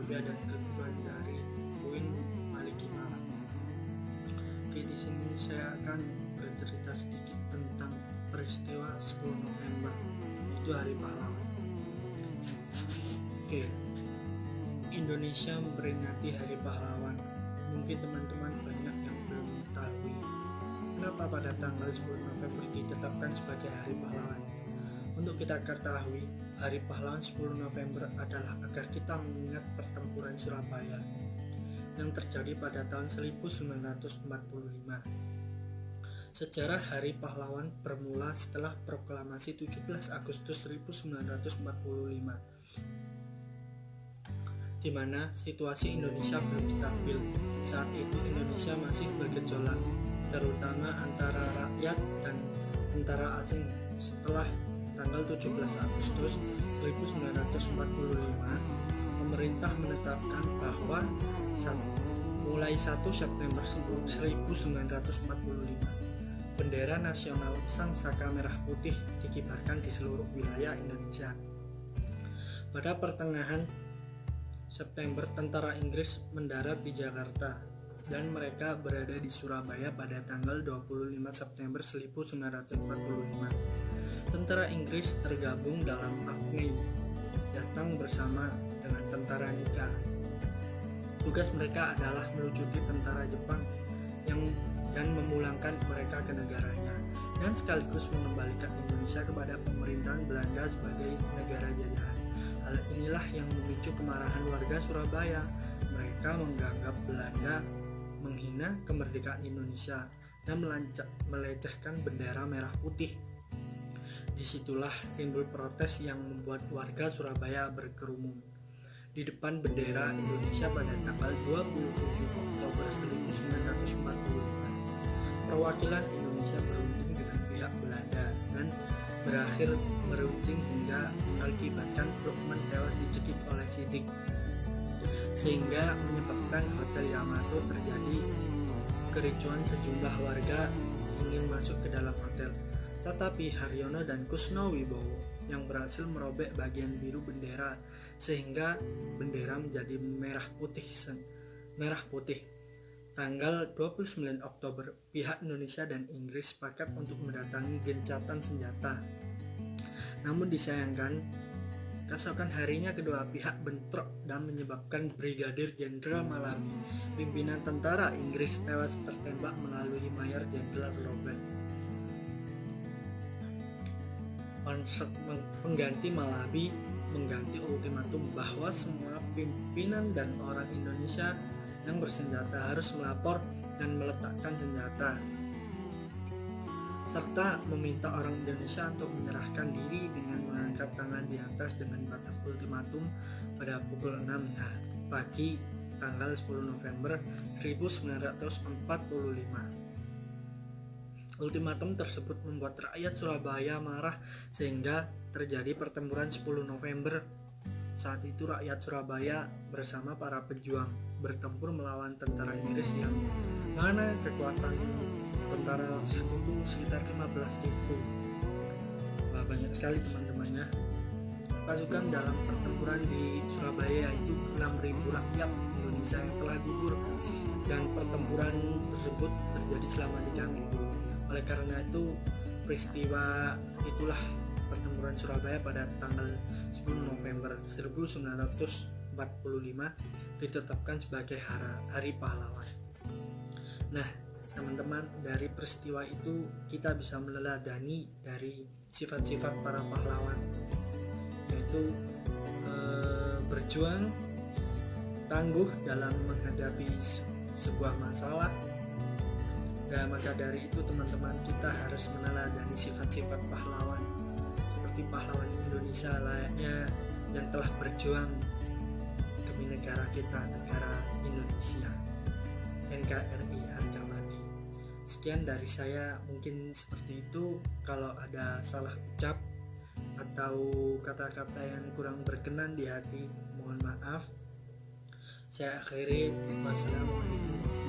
Columbia dan kedua dari Queen Maliki Malang. Oke, di sini saya akan bercerita sedikit tentang peristiwa 10 November, itu Hari Pahlawan. Oke, Indonesia memperingati Hari Pahlawan. Mungkin teman-teman banyak yang belum mengetahui kenapa pada tanggal 10 November ditetapkan sebagai Hari Pahlawan. Untuk kita ketahui, Hari Pahlawan 10 November adalah agar kita mengingat pertempuran Surabaya yang terjadi pada tahun 1945. Sejarah Hari Pahlawan bermula setelah proklamasi 17 Agustus 1945, di mana situasi Indonesia belum stabil. Saat itu Indonesia masih bergejolak, terutama antara rakyat dan tentara asing. Setelah tanggal 17 Agustus 1945, pemerintah menetapkan bahwa mulai 1 September 1945, bendera nasional Sang Saka Merah Putih dikibarkan di seluruh wilayah Indonesia. Pada pertengahan September, tentara Inggris mendarat di Jakarta dan mereka berada di Surabaya pada tanggal 25 September 1945. Tentara Inggris tergabung dalam AFNI, datang bersama dengan tentara Nika. Tugas mereka adalah melucuti tentara Jepang dan memulangkan mereka ke negaranya, dan sekaligus mengembalikan Indonesia kepada pemerintahan Belanda sebagai negara jajahan. Hal inilah yang memicu kemarahan warga Surabaya. Mereka menganggap Belanda menghina kemerdekaan Indonesia dan melecehkan bendera merah putih. Disitulah timbul protes yang membuat warga Surabaya berkerumun di depan bendera Indonesia pada tanggal 27 Oktober 1945. Perwakilan Indonesia berunding dengan pihak Belanda dan berakhir meruncing hingga mengakibatkan Lukman tewas dicekik oleh Sidik, sehingga menyebabkan Hotel Yamato terjadi kericuan. Sejumlah warga ingin masuk ke dalam hotel, tetapi Haryono dan Kusnowibowo yang berhasil merobek bagian biru bendera sehingga bendera menjadi merah putih. Tanggal 29 Oktober, pihak Indonesia dan Inggris sepakat untuk mendatangi gencatan senjata. Namun disayangkan, keesokan harinya kedua pihak bentrok dan menyebabkan Brigadir Jenderal Malabi, pimpinan tentara Inggris, tewas tertembak melalui Mayor Jenderal Robert. Pengganti Malabi mengganti ultimatum bahwa semua pimpinan dan orang Indonesia yang bersenjata harus melapor dan meletakkan senjata, serta meminta orang Indonesia untuk menyerahkan diri dengan mengangkat tangan di atas dengan batas ultimatum pada pukul 6 pagi tanggal 10 November 1945. Ultimatum tersebut membuat rakyat Surabaya marah sehingga terjadi pertempuran 10 November. Saat itu rakyat Surabaya bersama para pejuang bertempur melawan tentara Inggris yang mana kekuatan tentara itu sekitar 15.000. Banyak sekali teman-temannya. Pasukan dalam pertempuran di Surabaya yaitu 6.000 rakyat Indonesia yang telah gugur, dan pertempuran tersebut terjadi selama 3 minggu. Oleh karena itu, peristiwa itulah pertempuran Surabaya pada tanggal 10 November 1945 ditetapkan sebagai Hari Pahlawan. Nah, teman-teman, dari peristiwa itu kita bisa meneladani dari sifat-sifat para pahlawan, yaitu berjuang, tangguh dalam menghadapi sebuah masalah. Dan maka dari itu teman-teman, kita harus meneladani sifat-sifat pahlawan seperti pahlawan Indonesia layaknya yang telah berjuang demi negara kita, negara Indonesia. NKRI harga mati. Sekian dari saya, mungkin seperti itu. Kalau ada salah ucap atau kata-kata yang kurang berkenan di hati, mohon maaf. Saya akhiri. Wassalamualaikum.